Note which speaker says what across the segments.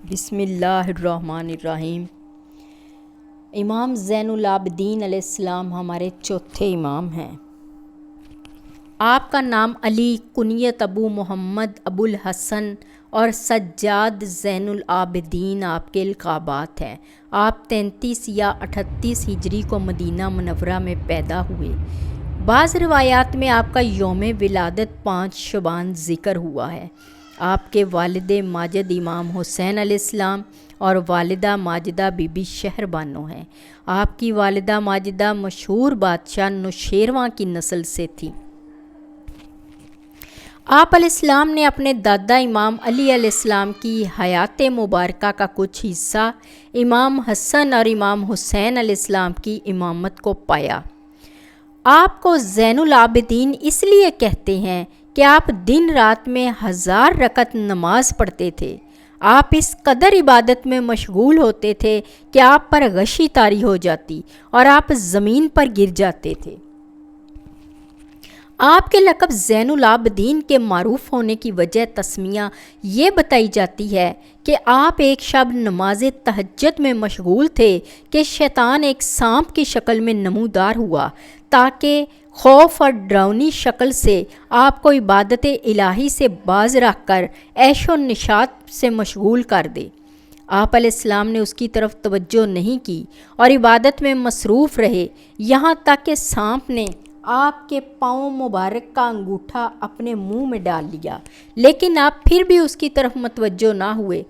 Speaker 1: بسم اللہ الرحمن الرحیم۔ امام زین العابدین علیہ السلام ہمارے چوتھے امام ہیں۔ آپ کا نام علی، کنیت ابو محمد، ابو الحسن اور سجاد زین العابدین آپ کے القابات ہیں۔ آپ 33 یا 38 ہجری کو مدینہ منورہ میں پیدا ہوئے۔ بعض روایات میں آپ کا یوم ولادت 5 شعبان ذکر ہوا ہے۔ آپ کے والد ماجد امام حسین علیہ السلام اور والدہ ماجدہ بی بی شہر بانو ہیں۔ آپ کی والدہ ماجدہ مشہور بادشاہ نوشیروان کی نسل سے تھی۔ آپ علیہ السلام نے اپنے دادا امام علی علیہ السلام کی حیات مبارکہ کا کچھ حصہ امام حسن اور امام حسین علیہ السلام کی امامت کو پایا۔ آپ کو زین العابدین اس لیے کہتے ہیں کہ آپ دن رات میں 1000 رکعت نماز پڑھتے تھے۔ آپ اس قدر عبادت میں مشغول ہوتے تھے کہ آپ پر غشی طاری ہو جاتی اور آپ زمین پر گر جاتے تھے۔ آپ کے لقب زین العابدین کے معروف ہونے کی وجہ تسمیہ یہ بتائی جاتی ہے کہ آپ ایک شب نماز تہجد میں مشغول تھے کہ شیطان ایک سانپ کی شکل میں نمودار ہوا تاکہ خوف اور ڈراؤنی شکل سے آپ کو عبادت الہی سے باز رکھ کر عیش و نشاط سے مشغول کر دے۔ آپ علیہ السلام نے اس کی طرف توجہ نہیں کی اور عبادت میں مصروف رہے، یہاں تک کہ سانپ نے آپ کے پاؤں مبارک کا انگوٹھا اپنے منہ میں ڈال لیا، لیکن آپ پھر بھی اس کی طرف متوجہ نہ ہوئے۔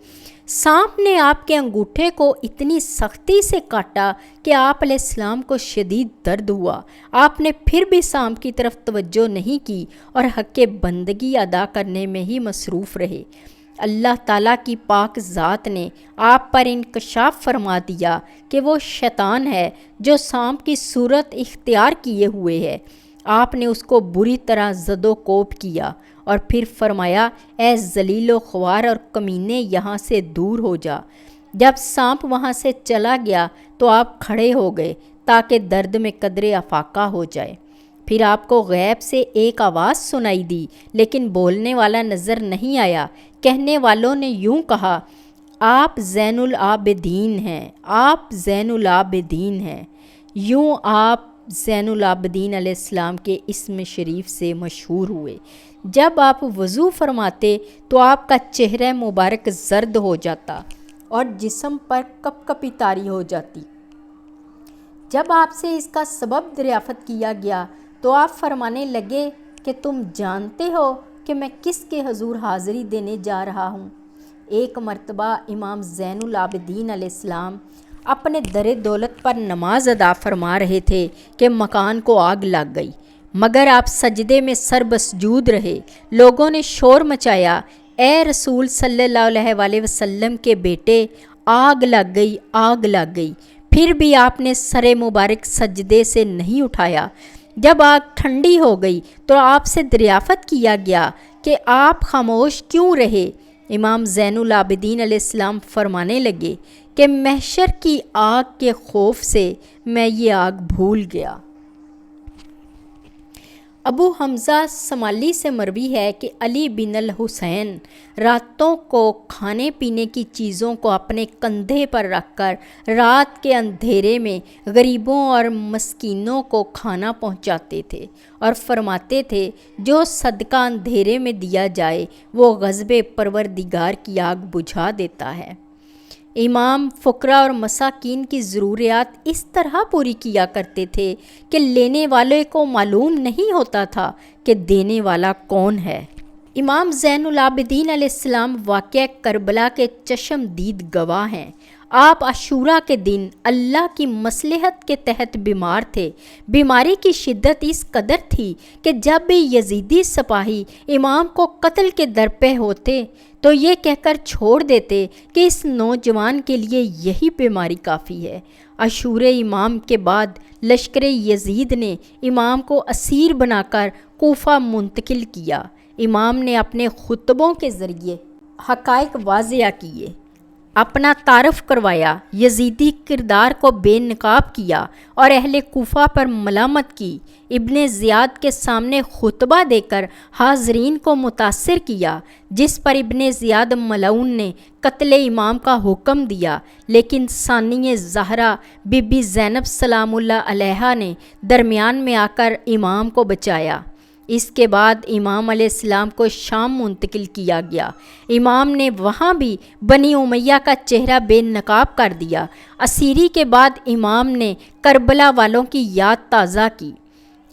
Speaker 1: سانپ نے آپ کے انگوٹھے کو اتنی سختی سے کاٹا کہ آپ علیہ السلام کو شدید درد ہوا۔ آپ نے پھر بھی سانپ کی طرف توجہ نہیں کی اور حق بندگی ادا کرنے میں ہی مصروف رہے۔ اللہ تعالیٰ کی پاک ذات نے آپ پر انکشاف فرما دیا کہ وہ شیطان ہے جو سانپ کی صورت اختیار کیے ہوئے ہے۔ آپ نے اس کو بری طرح زد و کوب کیا اور پھر فرمایا، اے ذلیل و خوار اور کمینے، یہاں سے دور ہو جا۔ جب سانپ وہاں سے چلا گیا تو آپ کھڑے ہو گئے تاکہ درد میں قدر افاقہ ہو جائے۔ پھر آپ کو غیب سے ایک آواز سنائی دی، لیکن بولنے والا نظر نہیں آیا۔ کہنے والوں نے یوں کہا، آپ زین العابدین ہیں، آپ زین العابدین ہیں۔ یوں آپ زین العابدین علیہ السلام کے اسم شریف سے مشہور ہوئے۔ جب آپ وضو فرماتے تو آپ کا چہرہ مبارک زرد ہو جاتا اور جسم پر کپ کپی طاری ہو جاتی۔ جب آپ سے اس کا سبب دریافت کیا گیا تو آپ فرمانے لگے کہ تم جانتے ہو کہ میں کس کے حضور حاضری دینے جا رہا ہوں۔ ایک مرتبہ امام زین العابدین علیہ السلام اپنے در دولت پر نماز ادا فرما رہے تھے کہ مکان کو آگ لگ گئی، مگر آپ سجدے میں سر بسجود رہے۔ لوگوں نے شور مچایا، اے رسول صلی اللہ علیہ وسلم کے بیٹے، آگ لگ گئی، آگ لگ گئی۔ پھر بھی آپ نے سر مبارک سجدے سے نہیں اٹھایا۔ جب آگ ٹھنڈی ہو گئی تو آپ سے دریافت کیا گیا کہ آپ خاموش کیوں رہے؟ امام زین العابدین علیہ السلام فرمانے لگے کہ محشر کی آگ کے خوف سے میں یہ آگ بھول گیا۔ ابو حمزہ سمالی سے مروی ہے کہ علی بن الحسین راتوں کو کھانے پینے کی چیزوں کو اپنے کندھے پر رکھ کر رات کے اندھیرے میں غریبوں اور مسکینوں کو کھانا پہنچاتے تھے اور فرماتے تھے، جو صدقہ اندھیرے میں دیا جائے وہ غضب پروردگار کی آگ بجھا دیتا ہے۔ امام فقراء اور مساکین کی ضروریات اس طرح پوری کیا کرتے تھے کہ لینے والے کو معلوم نہیں ہوتا تھا کہ دینے والا کون ہے۔ امام زین العابدین علیہ السلام واقعہ کربلا کے چشم دید گواہ ہیں۔ آپ عاشوراء کے دن اللہ کی مصلحت کے تحت بیمار تھے۔ بیماری کی شدت اس قدر تھی کہ جب بھی یزیدی سپاہی امام کو قتل کے درپے ہوتے تو یہ کہہ کر چھوڑ دیتے کہ اس نوجوان کے لیے یہی بیماری کافی ہے۔ عاشورہ امام کے بعد لشکر یزید نے امام کو اسیر بنا کر کوفہ منتقل کیا۔ امام نے اپنے خطبوں کے ذریعے حقائق واضح کیے۔ अपना तारफ़ करवाया, यजीदी किरदार को बेनकाब किया और अहले कूफा पर मलामत की। इब्ने ज़ियाद के सामने खुतबा देकर हाज़रीन को मुतासिर किया, जिस पर इब्ने ज़ियाद मलऊन ने कत्ले इमाम का हुक्म दिया, लेकिन सानिए ज़हरा बीबी ज़ैनब सलामुल्लाह अलैहा ने दरमियान में आकर इमाम को बचाया। इसके बाद इमाम अलैहिस्सलाम को शाम मुंतकिल किया गया। इमाम ने वहाँ भी बनी उमैया का चेहरा बेनकाब कर दिया। असीरी के बाद इमाम ने करबला वालों की याद ताज़ा की।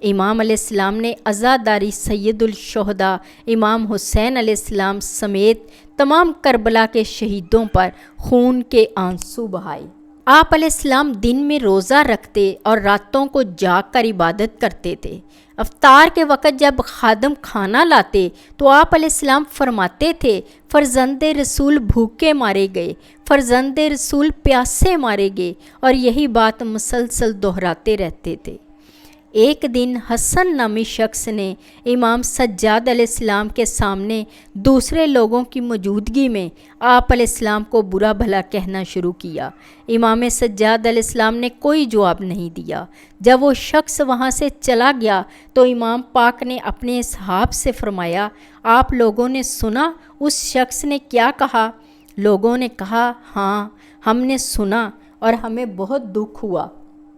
Speaker 1: इमाम अलैहिस्सलाम ने अज़ादारी सैयदुल शुहदा इमाम हुसैन अलैहिस्सलाम समेत तमाम करबला के शहीदों पर खून के आंसू बहाए। आप अलैहिस्सलाम दिन में रोज़ा रखते और रातों को जाग कर इबादत करते थे। अफ्तार के वक़्त जब खादम खाना लाते तो आप अलैहिस्सलाम फरमाते थे, फ़र्ज़ंदे रसूल भूखे मारे गए, फ़र्ज़ंदे रसूल प्यासे मारे गए, और यही बात मुसलसल दोहराते रहते थे। एक दिन हसन नामी शख्स ने इमाम सज्जाद अलैहिस्सलाम के सामने दूसरे लोगों की मौजूदगी में आप अलैहिस्सलाम को बुरा भला कहना शुरू किया। इमाम सज्जाद अलैहिस्सलाम ने कोई जवाब नहीं दिया। जब वो शख्स वहाँ से चला गया तो इमाम पाक ने अपने असहाब से फरमाया, आप लोगों ने सुना उस शख्स ने क्या कहा? लोगों ने कहा, हाँ हमने सुना और हमें बहुत दुख हुआ।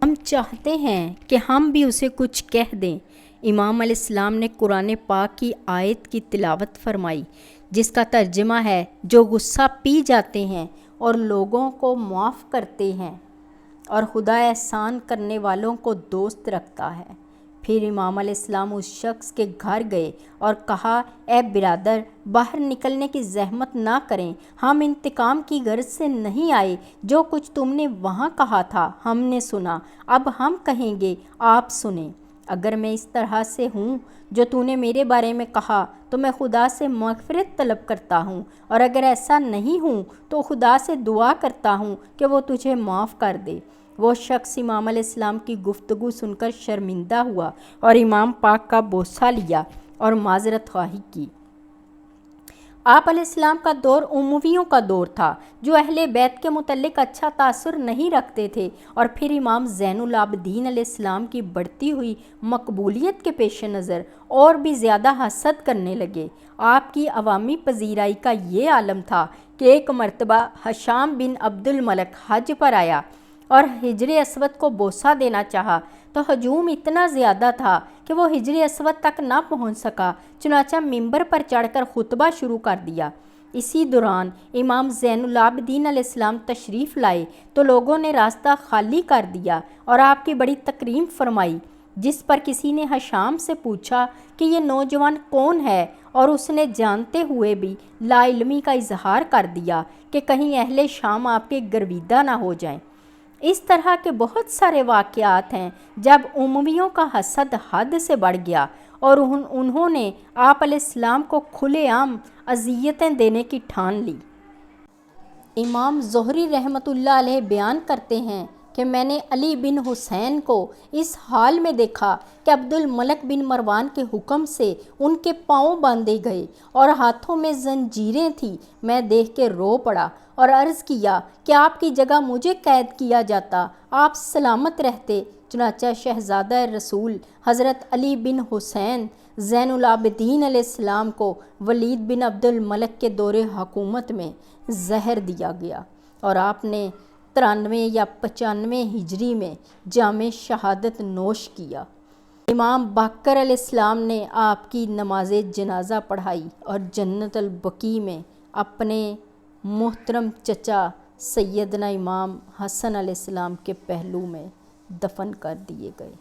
Speaker 1: हम चाहते हैं कि हम भी उसे कुछ कह दें। इमाम अलैहिस्सलाम ने कुरान पाक की आयत की तिलावत फरमाई, जिसका तर्जमा है, जो गुस्सा पी जाते हैं और लोगों को माफ़ करते हैं और खुदा एहसान करने वालों को दोस्त रखता है। फिर इमाम अलैहिस्सलाम उस शख्स के घर गए और कहा, ए बिरादर, बाहर निकलने की जहमत ना करें, हम इंतकाम की गर्ज से नहीं आए। जो कुछ तुमने वहाँ कहा था हमने सुना, अब हम कहेंगे आप सुने। अगर मैं इस तरह से हूँ जो तूने मेरे बारे में कहा तो मैं खुदा से मग़फ़िरत तलब करता हूँ, और अगर ऐसा नहीं हूँ तो खुदा से दुआ करता हूँ कि वो तुझे माफ़ कर दे। वो शख्स इमाम अलैहिस्सलाम की गुफ्तगू सुनकर शर्मिंदा हुआ और इमाम पाक का बोसा लिया और माज़रत ख़्वाही की। आप अलैहिस्सलाम का दौर उमवियों का दौर था, जो अहले बैत के मुतल्लिक अच्छा तासुर नहीं रखते थे, और फिर इमाम ज़ैनुल आबिदीन अलैहिस्सलाम की बढ़ती हुई मकबूलियत के पेश नज़र और भी ज़्यादा हसद करने लगे। आपकी अवामी पजीराई का ये आलम था कि एक मरतबा हशाम बिन अब्दुल मलक हज पर आया और हिजर अस्वद को बोसा देना चाहा, तो हजूम इतना ज़्यादा था कि वो हिजर अस्वद तक ना पहुंच सका। चुनाचा मिंबर पर चढ़कर खुतबा शुरू कर दिया। इसी दौरान इमाम ज़ैनुल आबिदीन अलैहिस्सलाम तशरीफ़ लाए तो लोगों ने रास्ता खाली कर दिया और आपकी बड़ी तकरीम फरमाई, जिस पर किसी ने हशाम से पूछा कि ये नौजवान कौन है, और उसने जानते हुए भी लाइल्मी का इजहार कर दिया कि कहीं अहले शाम आपके गर्विदा ना हो जाएं। इस तरह के बहुत सारे वाक़यात हैं जब उमवियों का हसद हद से बढ़ गया और उन्होंने आप अलैहिस्सलाम को खुलेआम अज़ियतें देने की ठान ली। इमाम ज़ुहरी रहमतुल्लाह अलैह बयान करते हैं कि मैंने अली बिन हुसैन को इस हाल में देखा कि अब्दुल मलक बिन मरवान के हुक्म से उनके पाँव बांधे गए और हाथों में जंजीरें थीं। मैं देख के रो पड़ा और अर्ज़ किया कि आपकी जगह मुझे कैद किया जाता, आप सलामत रहते। चुनाचा शहज़ादा रसूल हज़रत अली बिन हुसैन ज़ैनुल आबिदीन अलैहिस्सलाम को वलीद बिन अब्दुल मलक के दौरे हुकूमत में जहर दिया गया और आपने 93 या 95 हिजरी में जामे शहादत नोश किया। इमाम बाकर अलैहिस्सलाम ने आपकी नमाज जनाजा पढ़ाई और जन्नतुल बकी में अपने मोहतरम चचा सैयदना इमाम हसन अलैहिस्सलाम के पहलू में दफन कर दिए गए।